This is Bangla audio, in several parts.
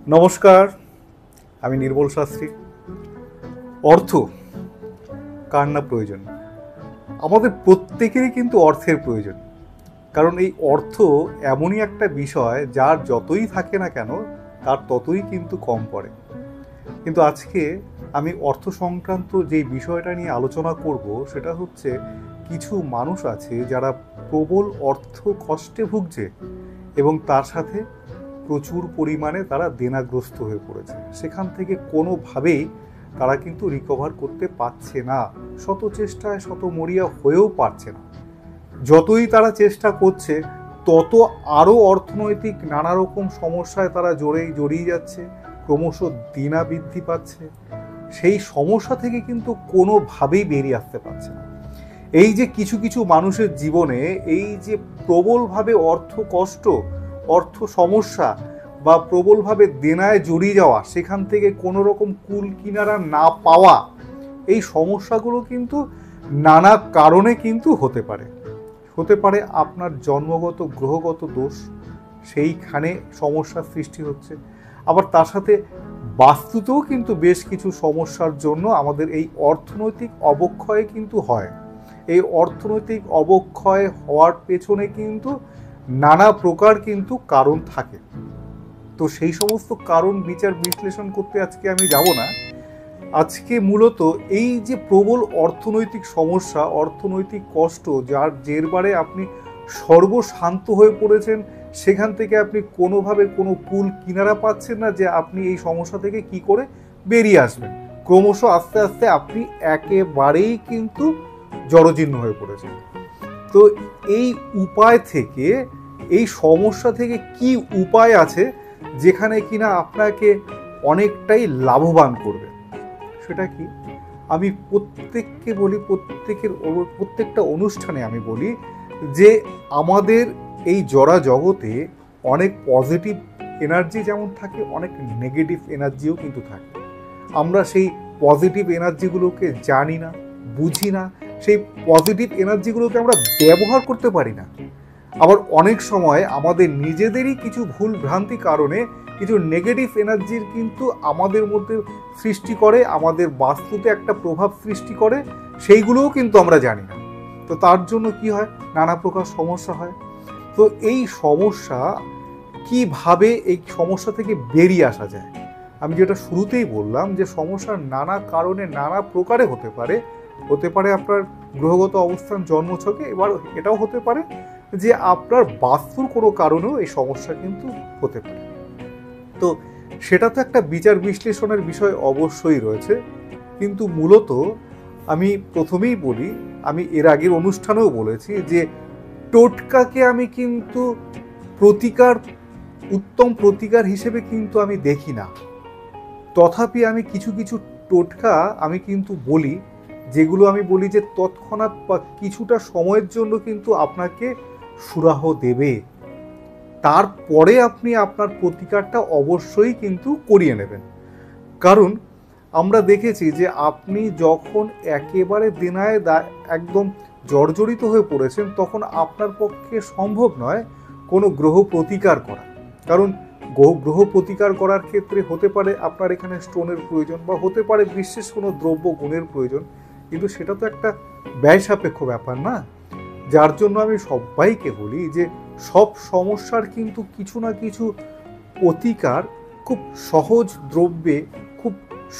নমস্কার, আমি নির্মল শাস্ত্রী। অর্থ কার না প্রয়োজন? আমাদের প্রত্যেকেরই কিন্তু অর্থের প্রয়োজন। কারণ এই অর্থ এমনই একটা বিষয় যার যতই থাকে না কেন তার ততই কিন্তু কম পড়ে। কিন্তু আজকে আমি অর্থ সংক্রান্ত যে বিষয়টা নিয়ে আলোচনা করব সেটা হচ্ছে কিছু মানুষ আছে যারা প্রবল অর্থ কষ্টে ভুগছে এবং তার সাথে প্রচুর পরিমাণে তারা দেনাগ্রস্ত হয়ে পড়েছে। সেখান থেকে কোনোভাবেই তারা কিন্তু রিকভার করতে পারছে না, শত চেষ্টায় শত মরিয়া হয়েও পারছে না। যতই তারা চেষ্টা করছে তত আরও অর্থনৈতিক নানা রকম সমস্যায় তারা জড়িয়ে যাচ্ছে, ক্রমশ দেনা বৃদ্ধি পাচ্ছে। সেই সমস্যা থেকে কিন্তু কোনোভাবেই বেরিয়ে আসতে পারছে না। এই যে কিছু কিছু মানুষের জীবনে এই যে প্রবলভাবে অর্থ কষ্ট, অর্থ সমস্যা বা প্রবলভাবে দেনায় জড়িয়ে যাওয়া, সেখান থেকে কোনো রকম কুল কিনারা না পাওয়া, এই সমস্যাগুলো কিন্তু নানা কারণে কিন্তু হতে পারে। হতে পারে আপনার জন্মগত গ্রহগত দোষ, সেইখানে সমস্যার সৃষ্টি হচ্ছে। আবার তার সাথে বাস্তুতেও কিন্তু বেশ কিছু সমস্যার জন্য আমাদের এই অর্থনৈতিক অবক্ষয় কিন্তু হয়। এই অর্থনৈতিক অবক্ষয় হওয়ার পেছনে কিন্তু নানা প্রকার কিন্তু কারণ থাকে। তো সেই সমস্ত কারণ বিচার বিশ্লেষণ করতে আজকে আমি যাব না। আজকে মূলত এই যে প্রবল অর্থনৈতিক সমস্যা, অর্থনৈতিক কষ্ট, যার জেরবারে আপনি সর্বশান্ত হয়ে পড়েছেন, সেখান থেকে আপনি কোনোভাবে কোনো কুল কিনারা পাচ্ছেন না যে আপনি এই সমস্যা থেকে কি করে বেরিয়ে আসবেন। ক্রমশ আস্তে আস্তে আপনি একেবারেই কিন্তু জড়জীর্ণ হয়ে পড়েছেন। তো এই উপায় থেকে, এই সমস্যা থেকে কি উপায় আছে যেখানে কিনা আপনাকে অনেকটাই লাভবান করবে? সেটা কি? আমি প্রত্যেককে বলি, প্রত্যেকটা অনুষ্ঠানে আমি বলি যে আমাদের এই জড়া জগতে অনেক পজিটিভ এনার্জি যেমন থাকে, অনেক নেগেটিভ এনার্জিও কিন্তু থাকে। আমরা সেই পজিটিভ এনার্জিগুলোকে জানি না, বুঝি না, সেই পজিটিভ এনার্জিগুলোকে আমরা ব্যবহার করতে পারি না। আবার অনেক সময় আমাদের নিজেদেরই কিছু ভুল ভ্রান্তি কারণে কিছু নেগেটিভ এনার্জির কিন্তু আমাদের মধ্যে সৃষ্টি করে, আমাদের বাস্তুতে একটা প্রভাব সৃষ্টি করে, সেইগুলোও কিন্তু আমরা জানি না। তো তার জন্য কি হয়, নানা প্রকার সমস্যা হয়। তো এই সমস্যা কিভাবে, এই সমস্যা থেকে বেরিয়ে আসা যায়? আমি যেটা শুরুতেই বললাম যে সমস্যার নানা কারণে নানা প্রকারে হতে পারে। হতে পারে আপনার গ্রহগত অবস্থান জন্মছকে, এবার এটাও হতে পারে যে আপনার বাস্তুর কোনো কারণেও এই সমস্যা কিন্তু হতে পারে। তো সেটা তো একটা বিচার বিশ্লেষণের বিষয় অবশ্যই রয়েছে, কিন্তু মূলত আমি প্রথমেই বলি, আমি এর আগের অনুষ্ঠানেও বলেছি যে টোটকাকে আমি কিন্তু প্রতিকার, উত্তম প্রতিকার হিসেবে কিন্তু আমি দেখি না। তথাপি আমি কিছু কিছু টোটকা আমি কিন্তু বলি, যেগুলো আমি বলি যে তৎক্ষণাৎ বা কিছুটা সময়ের জন্য কিন্তু আপনাকে সুরাহ দেবে। তারপরে আপনি আপনার প্রতিকারটা অবশ্যই কিন্তু করিয়ে নেবেন। কারণ আমরা দেখেছি যে আপনি যখন একেবারে দেনায় একদম জর্জরিত হয়ে পড়েছেন, তখন আপনার পক্ষে সম্ভব নয় কোনো গ্রহ প্রতিকার করা। কারণ গ্রহ প্রতিকার করার ক্ষেত্রে হতে পারে আপনার এখানে স্টোনের প্রয়োজন, বা হতে পারে বিশেষ কোনো দ্রব্য গুণের প্রয়োজন, কিন্তু সেটা তো একটা ব্যয় সাপেক্ষ ব্যাপার না। যার জন্য আমি সবাইকে বলি যে সব সমস্যার কিন্তু কিছু না কিছু প্রতিকার খুব সহজ দ্রব্যে, খুব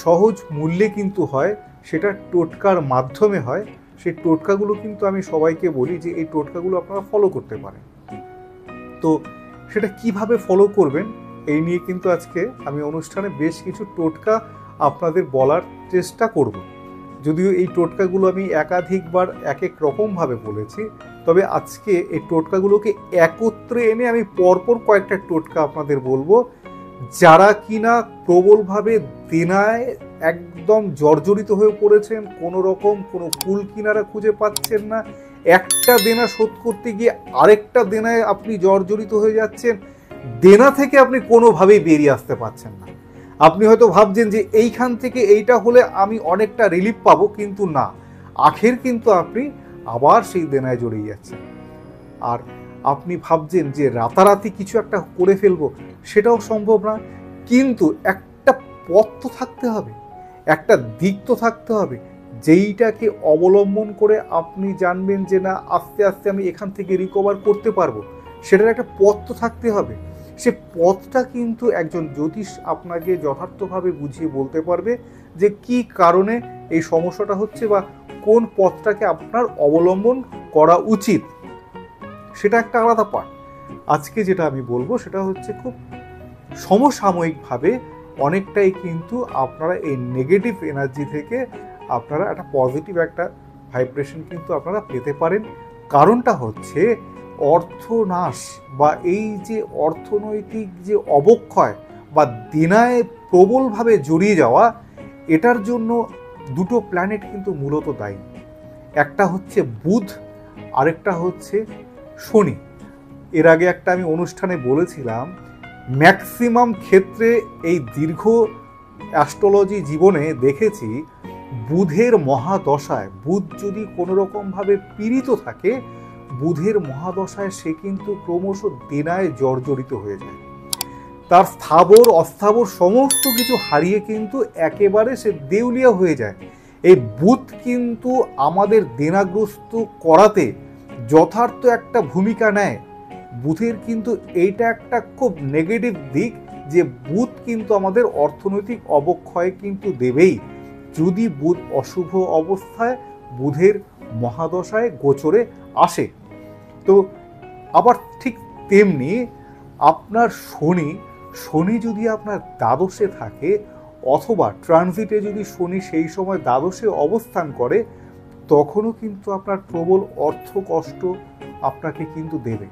সহজ মূল্যে কিন্তু হয়, সেটা টোটকার মাধ্যমে হয়। সেই টোটকাগুলো কিন্তু আমি সবাইকে বলি যে এই টোটকাগুলো আপনারা ফলো করতে পারেন। তো সেটা কিভাবে ফলো করবেন এই নিয়ে কিন্তু আজকে আমি অনুষ্ঠানে বেশ কিছু টোটকা আপনাদের বলার চেষ্টা করব। যদিও এই টোটকাগুলো আমি একাধিকবার এক এক রকমভাবে বলেছি, তবে আজকে এই টোটকাগুলোকে একত্রে এনে আমি পরপর কয়েকটা টোটকা আপনাদের বলবো, যারা কিনা প্রবলভাবে দেনায় একদম জর্জরিত হয়ে পড়েছেন, কোনো রকম কোনো কুল কিনারা খুঁজে পাচ্ছেন না, একটা দেনা শোধ করতে গিয়ে আরেকটা দেনায় আপনি জর্জরিত হয়ে যাচ্ছেন, দেনা থেকে আপনি কোনোভাবেই বেরিয়ে আসতে পারছেন না। আপনি হয়তো ভাবছেন যে এইখান থেকে এইটা হলে আমি অনেকটা রিলিফ পাবো, কিন্তু না, আখের কিন্তু আপনি আবার সেই দেনায় জড়িয়ে যাচ্ছেন। আর আপনি ভাবছেন যে রাতারাতি কিছু একটা করে ফেলবো, সেটাও সম্ভব না। কিন্তু একটা পথ তো থাকতে হবে, একটা দিক তো থাকতে হবে, যেইটাকে অবলম্বন করে আপনি জানবেন যে না আস্তে আস্তে আমি এখান থেকে রিকভার করতে পারবো। সেটার একটা পথ তো থাকতে হবে। সে পথটা কিন্তু একজন জ্যোতিষ আপনাকে যথার্থভাবে বুঝিয়ে বলতে পারবে যে কি কারণে এই সমস্যাটা হচ্ছে বা কোন পথটাকে আপনার অবলম্বন করা উচিত। সেটা একটা আলাদা পার্ট। আজকে যেটা আমি বলবো সেটা হচ্ছে খুব সমসাময়িকভাবে অনেকটাই কিন্তু আপনারা এই নেগেটিভ এনার্জি থেকে আপনারা একটা পজিটিভ একটা ভাইব্রেশন কিন্তু আপনারা পেতে পারেন। কারণটা হচ্ছে অর্থনাশ বা এই যে অর্থনৈতিক যে অবক্ষয় বা দেনায় প্রবলভাবে জড়িয়ে যাওয়া, এটার জন্য দুটো প্ল্যানেট কিন্তু মূলত দায়ী। একটা হচ্ছে বুধ, আরেকটা হচ্ছে শনি। এর আগে একটা আমি অনুষ্ঠানে বলেছিলাম ম্যাক্সিমাম ক্ষেত্রে এই দীর্ঘ অ্যাস্ট্রোলজি জীবনে দেখেছি বুধের মহাদশায়, বুধ যদি কোনো রকমভাবে পীড়িত থাকে, বুধের মহাদশায় সে কিন্তু ক্রমশ দেনায় জর্জরিত হয়ে যায়। তার স্থাবর অস্থাবর সমস্ত কিছু হারিয়ে কিন্তু একেবারে সে দেউলিয়া হয়ে যায়। এই বুধ কিন্তু আমাদের দেনাগ্রস্ত করাতে যথার্থ একটা ভূমিকা নেয়। বুধের কিন্তু এইটা একটা খুব নেগেটিভ দিক যে বুধ কিন্তু আমাদের অর্থনৈতিক অবক্ষয় কিন্তু দেবেই যদি বুধ অশুভ অবস্থায় বুধের মহাদশায় গোচরে আসে। তো আবার ঠিক তেমনি আপনার শনি যদি আপনার দ্বাদশে থাকে অথবা ট্রানজিটে যদি শনি সেই সময় দ্বাদশে অবস্থান করে, তখনও কিন্তু আপনার প্রবল অর্থ কষ্ট আপনাকে কিন্তু দেবে।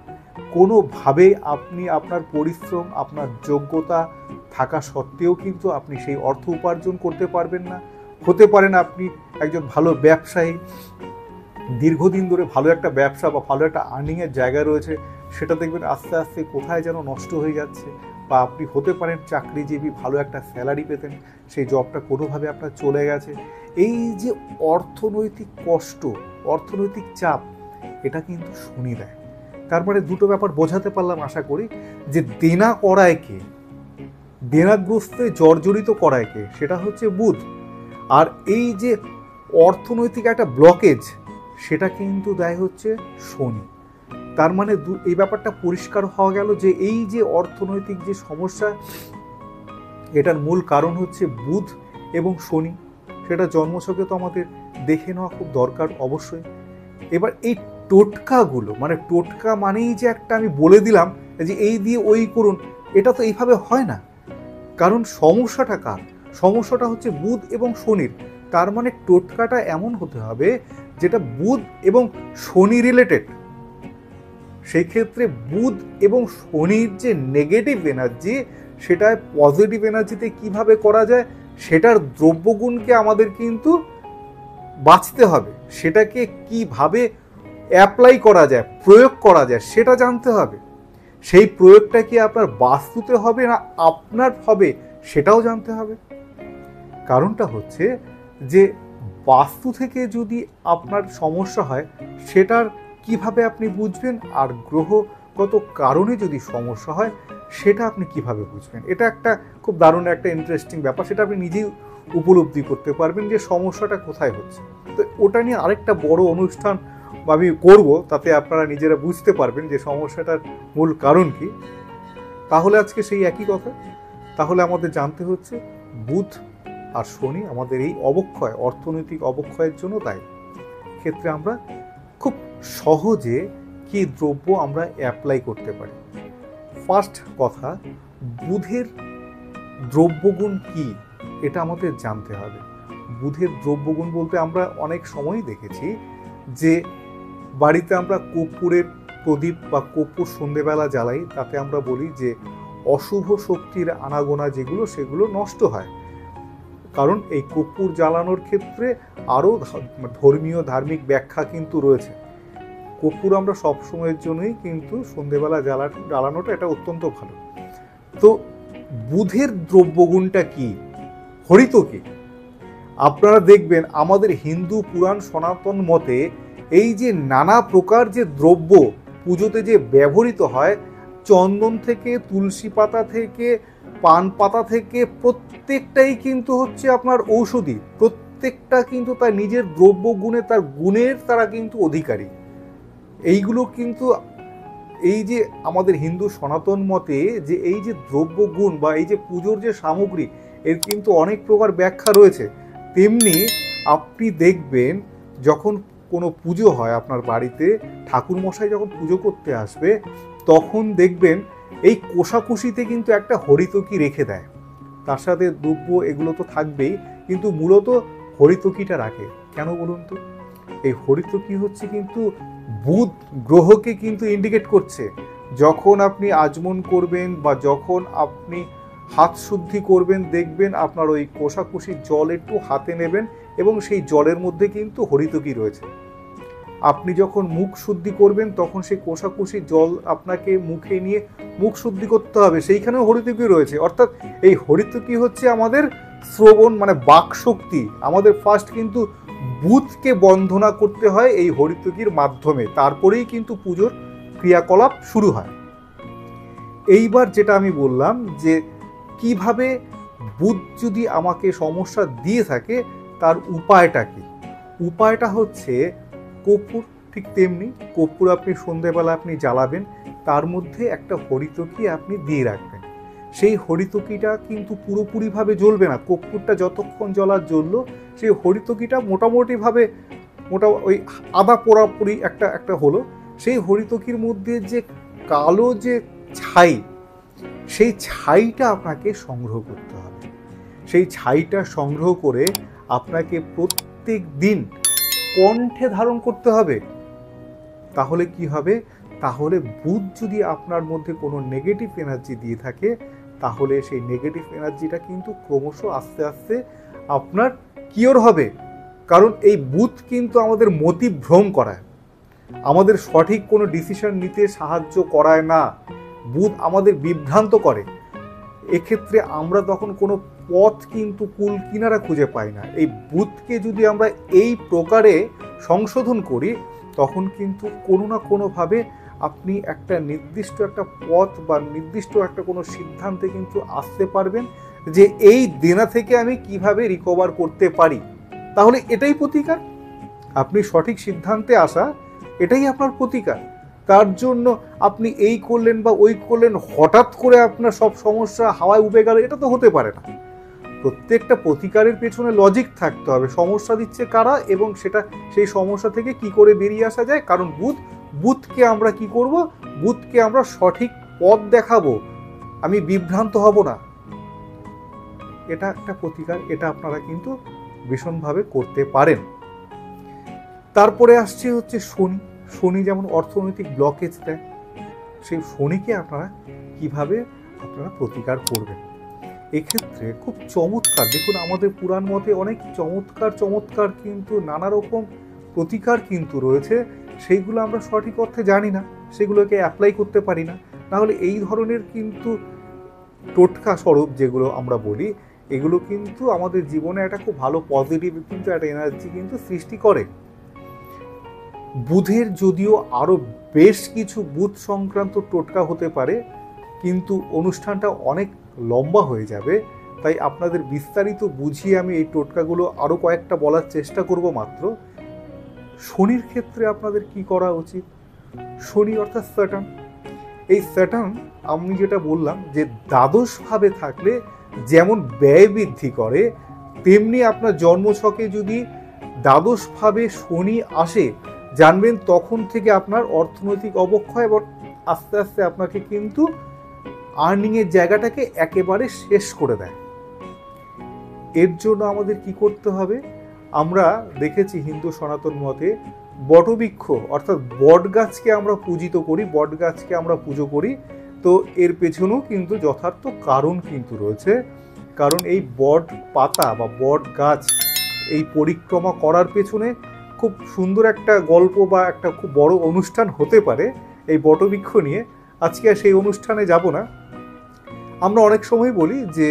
কোনোভাবে আপনি আপনার পরিশ্রম, আপনার যোগ্যতা থাকা সত্ত্বেও কিন্তু আপনি সেই অর্থ উপার্জন করতে পারবেন না। হতে পারেন আপনি একজন ভালো ব্যবসায়ী, দীর্ঘদিন ধরে ভালো একটা ব্যবসা বা ভালো একটা আর্নিংয়ের জায়গা রয়েছে, সেটা দেখবেন আস্তে আস্তে কোথায় যেন নষ্ট হয়ে যাচ্ছে। বা আপনি হতে পারেন চাকরিজীবী, ভালো একটা স্যালারি পেতেন, সেই জবটা কোনোভাবে আপনার চলে গেছে। এই যে অর্থনৈতিক কষ্ট, অর্থনৈতিক চাপ, এটা কিন্তু শনি দেয়। তার মানে দুটো ব্যাপার বোঝাতে পারলাম আশা করি, যে দেনা করায় কে, দেনাগ্রস্তে জর্জরিত করায় কে, সেটা হচ্ছে বুধ। আর এই যে অর্থনৈতিক একটা ব্লকেজ, সেটা কিন্তু দেয় হচ্ছে শনি। তার মানে এই ব্যাপারটা পরিষ্কার হওয়া গেল যে এই যে অর্থনৈতিক যে সমস্যা, এটার মূল কারণ হচ্ছে বুধ এবং শনি। সেটা জন্মছকে তো আমাদের দেখে নেওয়া খুব দরকার অবশ্যই। এবার এই টোটকাগুলো, মানে টোটকা মানেই যে একটা আমি বলে দিলাম যে এই দিয়ে ওই করুন, এটা তো এইভাবে হয় না। কারণ সমস্যাটা কার? সমস্যাটা হচ্ছে বুধ এবং শনির। তার মানে টোটকাটা এমন হতে হবে যেটা বুধ এবং শনি রিলেটেড। সেই ক্ষেত্রে বুধ এবং শনির যে নেগেটিভ এনার্জি, সেটা পজিটিভ এনার্জিতে কিভাবে করা যায়, সেটার দ্রব্যগুণকে আমাদের কিন্তু বাঁচতে হবে। সেটাকে কিভাবে অ্যাপ্লাই করা যায়, প্রয়োগ করা যায়, সেটা জানতে হবে। সেই প্রয়োগটা কি আপনার বাস্তুতে হবে না আপনার হবে, সেটাও জানতে হবে। কারণটা হচ্ছে যে বাস্তু থেকে যদি আপনার সমস্যা হয়, সেটার কিভাবে আপনি বুঝবেন, আর গ্রহগত কারণে যদি সমস্যা হয় সেটা আপনি কিভাবে বুঝবেন। এটা একটা খুব দারুণ একটা ইন্টারেস্টিং ব্যাপার। সেটা আপনি নিজেই উপলব্ধি করতে পারবেন যে সমস্যাটা কোথায় হচ্ছে। তো ওটা নিয়ে আরেকটা বড় অনুষ্ঠান আমি করব, তাতে আপনারা নিজেরা বুঝতে পারবেন যে সমস্যাটার মূল কারণ কি। তাহলে আজকে সেই একই কথা, তাহলে আমাদের জানতে হচ্ছে বুধ আর শনি আমাদের এই অবক্ষয়, অর্থনৈতিক অবক্ষয়ের জন্য দায়ী। ক্ষেত্রে আমরা খুব সহজে কি দ্রব্য আমরা অ্যাপ্লাই করতে পারি। ফার্স্ট কথা, বুধের দ্রব্যগুণ কি এটা আমাদের জানতে হবে। বুধের দ্রব্যগুণ বলতে আমরা অনেক সময়ই দেখেছি যে বাড়িতে আমরা কর্পূরের প্রদীপ বা কর্পূর সন্ধেবেলা জ্বালাই, তাতে আমরা বলি যে অশুভ শক্তির আনাগোনা যেগুলো, সেগুলো নষ্ট হয়। কারণ এই কর্পূর জ্বালানোর ক্ষেত্রে আরও ধর্মীয় ধার্মিক ব্যাখ্যা কিন্তু রয়েছে। কর্পূর আমরা সবসময়ের জন্যই কিন্তু সন্ধেবেলা জ্বালানোটা এটা অত্যন্ত ভালো। তো বুধের দ্রব্যগুণটা কি, হরিত কি? আপনারা দেখবেন আমাদের হিন্দু পুরাণ সনাতন মতে এই যে নানা প্রকার যে দ্রব্য পুজোতে যে ব্যবহৃত হয়, চন্দন থেকে, তুলসী পাতা থেকে, পান পাতা থেকে প্রত্যেকটাই কিন্তু হচ্ছে আপনার ঔষধি। প্রত্যেকটা কিন্তু তার নিজের দ্রব্য গুণে, তার গুণের তারা কিন্তু অধিকারী। এইগুলো কিন্তু এই যে আমাদের হিন্দু সনাতন মতে যে এই যে দ্রব্য গুণ বা এই যে পুজোর যে সামগ্রী, এর কিন্তু অনেক প্রকার ব্যাখ্যা রয়েছে। তেমনি আপনি দেখবেন যখন কোনো পুজো হয় আপনার বাড়িতে, ঠাকুরমশাই যখন পুজো করতে আসবে, তখন দেখবেন এই কোষাকুষিতে কিন্তু একটা হরিতকি রেখে দেয়। তার সাথে দ্রব্য এগুলো তো থাকবেই, কিন্তু মূলত হরিতকিটা রাখে কেন বলুন তো? এই হরিতকি হচ্ছে কিন্তু বুধ গ্রহকে কিন্তু ইন্ডিকেট করছে। যখন আপনি আচমন করবেন বা যখন আপনি হাত শুদ্ধি করবেন, দেখবেন আপনার ওই কোষাকুষির জল একটু হাতে নেবেন এবং সেই জলের মধ্যে কিন্তু হরিতকি রয়েছে। আপনি যখন মুখ শুদ্ধি করবেন, তখন সেই কোষাকুষির জল আপনাকে মুখে নিয়ে মুখ শুদ্ধি করতে হবে, সেইখানেও হরিতকি রয়েছে। অর্থাৎ এই হরিতকি হচ্ছে আমাদের শ্রবণ, মানে বাক শক্তি। আমাদের ফার্স্ট কিন্তু বুধকে বন্ধনা করতে হয় এই হরিতকির মাধ্যমে, তারপরেই কিন্তু পুজোর ক্রিয়াকলাপ শুরু হয়। এইবার যেটা আমি বললাম যে কিভাবে বুধ যদি আমাকে সমস্যা দিয়ে থাকে, তার উপায়টা কি? উপায়টা হচ্ছে কর্পূর। ঠিক তেমনি কর্পূর আপনি সন্ধেবেলা আপনি জ্বালাবেন, তার মধ্যে একটা হরিতকি আপনি দিয়ে রাখবেন। সেই হরিতকিটা কিন্তু পুরোপুরিভাবে জ্বলবে না, কর্পূরটা যতক্ষণ জ্বলার জ্বললো, সেই হরিতকিটা মোটামুটিভাবে ওই আধা পোড়াপুরি একটা হলো। সেই হরিতকির মধ্যে যে কালো যে ছাই, সেই ছাইটা আপনাকে সংগ্রহ করতে হবে। সেই ছাইটা সংগ্রহ করে আপনাকে প্রত্যেক দিন কণ্ঠে ধারণ করতে হবে। তাহলে কি হবে? তাহলে বুধ যদি আপনার মধ্যে কোনো নেগেটিভ এনার্জি দিয়ে থাকে, তাহলে সেই নেগেটিভ এনার্জিটা কিন্তু ক্রমশ আস্তে আস্তে আপনার কিওর হবে। কারণ এই বুধ কিন্তু আমাদের মতিভ্রম করায়, আমাদের সঠিক কোনো ডিসিশন নিতে সাহায্য করায় না। বুধ আমাদের বিভ্রান্ত করে। এক্ষেত্রে আমরা তখন কোনো পথ কিন্তু কুল কিনারা খুঁজে পাই না। এই বুধকে যদি আমরা এই প্রকারে সংশোধন করি, তখন কিন্তু কোনো না কোনোভাবে আপনি একটা নির্দিষ্ট একটা পথ বা নির্দিষ্ট একটা কোনো সিদ্ধান্তে কিন্তু আসতে পারবেন যে এই দেনা থেকে আমি কিভাবে রিকভার করতে পারি। তাহলে এটাই প্রতিকার। আপনি সঠিক সিদ্ধান্তে আসা, এটাই আপনার প্রতিকার। তার জন্য আপনি এই করলেন বা ওই করলেন, হঠাৎ করে আপনার সব সমস্যা হাওয়ায় উবে গেল, এটা তো হতে পারে না। প্রত্যেকটা প্রতিকারের পেছনে লজিক থাকতে হবে। সমস্যা দিচ্ছে কারা এবং সেটা সেই সমস্যা থেকে কি করে বেরিয়ে আসা যায়। কারণ বুধকে আমরা কি করব? বুধকে আমরা সঠিক পথ দেখাবো, আমি বিভ্রান্ত হব না। এটা একটা প্রতিকার, এটা আপনারা কিন্তু ভীষণভাবে করতে পারেন। তারপরে আসছে হচ্ছে শনি। শনি যেমন অর্থনৈতিক ব্লকেজ দেয়, সেই শনিকে আপনারা কিভাবে আপনারা প্রতিকার করবেন। এক্ষেত্রে খুব চমৎকার, দেখুন আমাদের পুরাণ মতে অনেক চমৎকার কিন্তু নানা রকম প্রতিকার কিন্তু রয়েছে। সেইগুলো আমরা সঠিক অর্থে জানি না, সেগুলোকে অ্যাপ্লাই করতে পারি না। নাহলে এই ধরনের কিন্তু টোটকা স্বরূপ যেগুলো আমরা বলি, এগুলো কিন্তু আমাদের জীবনে একটা খুব ভালো পজিটিভ কিন্তু একটা এনার্জি কিন্তু সৃষ্টি করে। বুধের যদিও আরও বেশ কিছু বুধ সংক্রান্ত টোটকা হতে পারে, কিন্তু অনুষ্ঠানটা অনেক লম্বা হয়ে যাবে, তাই আপনাদের বিস্তারিত বুঝিয়ে আমি এই টোটকাগুলো আরও কয়েকটা বলার চেষ্টা করব মাত্র। শনির ক্ষেত্রে আপনাদের কি করা উচিত? শনি অর্থাৎ স্যাটার্ন। এই স্যাটার্ন আমি যেটা বললাম যে দ্বাদশভাবে থাকলে যেমন ব্যয় বৃদ্ধি করে, তেমনি আপনার জন্মছকে যদি দ্বাদশভাবে শনি আসে, জানবেন তখন থেকে আপনার অর্থনৈতিক অবক্ষয় এবং আস্তে আস্তে আপনাকে কিন্তু আর্নিংয়ের জায়গাটাকে একেবারে শেষ করে দেয়। এর জন্য আমাদের কি করতে হবে? আমরা দেখেছি হিন্দু সনাতন মতে বটবৃক্ষ অর্থাৎ বট গাছকে আমরা পূজিত করি, বট গাছকে আমরা পুজো করি। তো এর পেছনেও কিন্তু যথার্থ কারণ কিন্তু রয়েছে। কারণ এই বট পাতা বা বট গাছ এই পরিক্রমা করার পেছনে খুব সুন্দর একটা গল্প বা একটা খুব বড় অনুষ্ঠান হতে পারে এই বটবৃক্ষ নিয়ে। আজকে আর সেই অনুষ্ঠানে যাব না। আমরা অনেক সময় বলি যে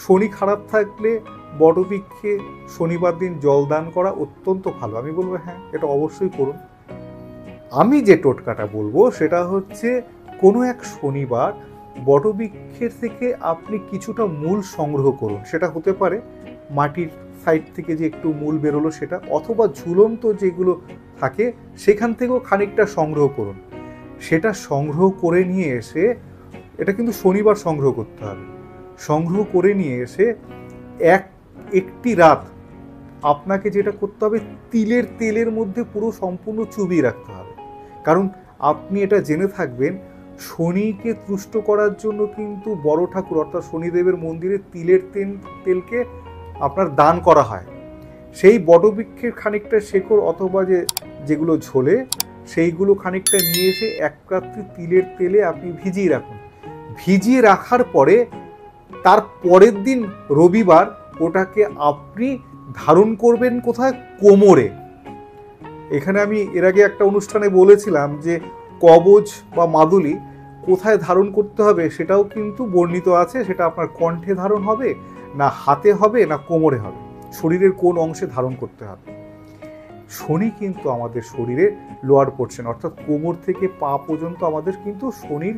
শনি খারাপ থাকলে বটবৃক্ষে শনিবার দিন জল দান করা অত্যন্ত ভালো। আমি বলবো হ্যাঁ, এটা অবশ্যই করুন। আমি যে টোটকাটা বলবো সেটা হচ্ছে কোনো এক শনিবার বটবৃক্ষের থেকে আপনি কিছুটা মূল সংগ্রহ করুন। সেটা হতে পারে মাটির সাইড থেকে যে একটু মূল বেরোলো সেটা, অথবা ঝুলন্ত যেগুলো থাকে সেখান থেকেও খানিকটা সংগ্রহ করুন। সেটা সংগ্রহ করে নিয়ে এসে, এটা কিন্তু শনিবার সংগ্রহ করতে হবে, সংগ্রহ করে নিয়ে এসে একটি রাত আপনাকে যেটা করতে হবে, তিলের তেলের মধ্যে পুরো সম্পূর্ণ চুবিয়ে রাখতে হবে। কারণ আপনি এটা জেনে থাকবেন, শনিকে তুষ্ট করার জন্য কিন্তু বড় ঠাকুর অর্থাৎ শনিদেবের মন্দিরে তিলের তেলকে আপনার দান করা হয়। সেই বটবৃক্ষের খানিকটা শেকড় অথবা যেগুলো ঝোলে সেইগুলো খানিকটা নিয়ে এসে এক রাত্রি তিলের তেলে আপনি ভিজিয়ে রাখুন। ভিজিয়ে রাখার পরে তার পরের দিন রবিবার ওটাকে আপনি ধারণ করবেন কোথায়? কোমরে। এখানে আমি এর আগে একটা অনুষ্ঠানে বলেছিলাম যে কবচ বা মাদুলি কোথায় ধারণ করতে হবে সেটাও কিন্তু বর্ণিত আছে। সেটা আপনার কণ্ঠে ধারণ হবে, না হাতে হবে, না কোমরে হবে, শরীরের কোন অংশে ধারণ করতে হবে। শনি কিন্তু আমাদের শরীরের লোয়ার পোর্শন অর্থাৎ কোমর থেকে পা পর্যন্ত আমাদের কিন্তু শনির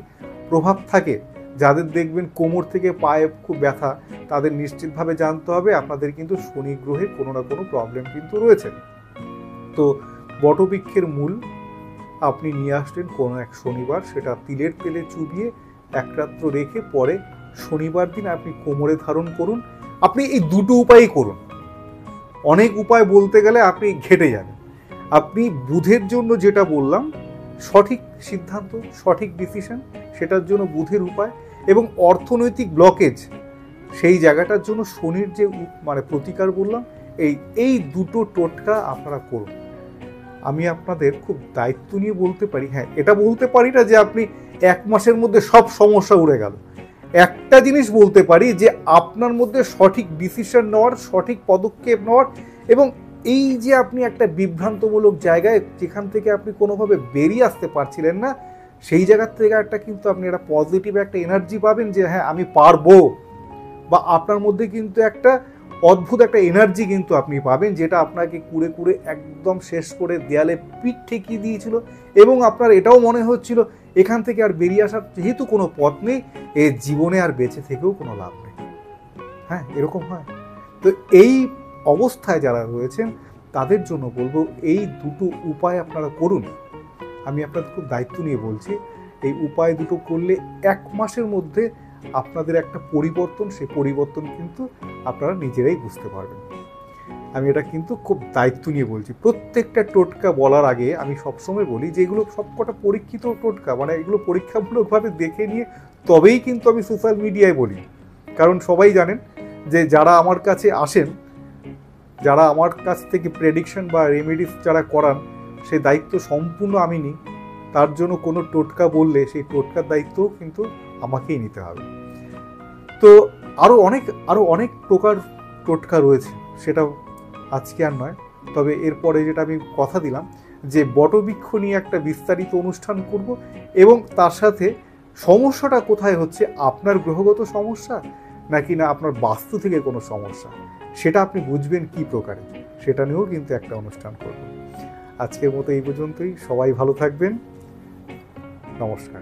প্রভাব থাকে। যাদের দেখবেন কোমর থেকে পায়ে খুব ব্যথা, তাদের নিশ্চিতভাবে জানতে হবে আপনাদের কিন্তু শনি গ্রহে কোনো না কোনো প্রবলেম কিন্তু রয়েছে। তো বটবৃক্ষের মূল আপনি নিয়ে আসলেন কোনো এক শনিবার, সেটা তিলের তেলে চুবিয়ে এক রাত্র রেখে পরে শনিবার দিন আপনি কোমরে ধারণ করুন। আপনি এই দুটো উপায়ই করুন। অনেক উপায় বলতে গেলে আপনি ঘেটে যাবেন। আপনি বুধের জন্য যেটা বললাম, সঠিক সিদ্ধান্ত, সঠিক ডিসিশন, সেটার জন্য বুধের উপায়, এবং অর্থনৈতিক ব্লকেজ সেই জায়গাটার জন্য শনির যে প্রতিকার বললাম, এই দুটো টোটকা আপনারা করুন। আমি আপনাদের খুব দায়িত্ব নিয়ে বলতে পারি, হ্যাঁ এটা বলতে পারি না যে আপনি 1 মাসের মধ্যে সব সমস্যা উড়ে গেল। একটা জিনিস বলতে পারি যে আপনার মধ্যে সঠিক ডিসিশন নেওয়ার, সঠিক পদক্ষেপ নেওয়ার, এবং এই যে আপনি একটা বিভ্রান্তমূলক জায়গায় যেখান থেকে আপনি কোনোভাবে বেরিয়ে আসতে পারছিলেন না, সেই জায়গার থেকে কিন্তু আপনি একটা পজিটিভ একটা এনার্জি পাবেন যে হ্যাঁ আমি পারবো, বা আপনার মধ্যে কিন্তু একটা অদ্ভুত একটা এনার্জি কিন্তু আপনি পাবেন, যেটা আপনাকে কুড়ে কুড়ে একদম শেষ করে দেয়ালে পিঠ ঠেকিয়ে দিয়েছিল, এবং আপনার এটাও মনে হচ্ছিল এখান থেকে আর বেরিয়ে আসার যেহেতু কোনো পথ নেই, এই জীবনে আর বেঁচে থেকেও কোনো লাভ নেই। হ্যাঁ, এরকম হয়। তো এই অবস্থায় যারা রয়েছেন তাদের জন্য বলবো এই দুটো উপায় আপনারা করুন। আমি আপনাদের খুব দায়িত্ব নিয়ে বলছি, এই উপায় দুটো করলে 1 মাসের মধ্যে আপনাদের একটা পরিবর্তন, সেই পরিবর্তন কিন্তু আপনারা নিজেরাই বুঝতে পারবেন। আমি এটা কিন্তু খুব দায়িত্ব নিয়ে বলছি। প্রত্যেকটা টোটকা বলার আগে আমি সবসময় বলি যে এগুলো সবকটা পরীক্ষিত টোটকা, এগুলো পরীক্ষামূলকভাবে দেখে নিয়ে তবেই কিন্তু আমি সোশ্যাল মিডিয়ায় বলি। কারণ সবাই জানেন যে যারা আমার কাছে আসেন, যারা আমার কাছ থেকে প্রেডিকশন বা রেমেডিস যারা করান, সেই দায়িত্ব সম্পূর্ণ আমি নিই। তার জন্য কোনো টোটকা বললে সেই টোটকার দায়িত্বও কিন্তু আমাকেই নিতে হবে। তো আরও অনেক প্রকার টোটকা রয়েছে, সেটা আজকে আর নয়। তবে এরপরে যেটা আমি কথা দিলাম যে বটবৃক্ষ নিয়ে একটা বিস্তারিত অনুষ্ঠান করব, এবং তার সাথে সমস্যাটা কোথায় হচ্ছে, আপনার গ্রহগত সমস্যা নাকি না আপনার বাস্তু থেকে কোনো সমস্যা, সেটা আপনি বুঝবেন কি প্রকারে, সেটা নিয়েও কিন্তু একটা অনুষ্ঠান করব। আজকের মতো এই পর্যন্তই। সবাই ভালো থাকবেন। নমস্কার।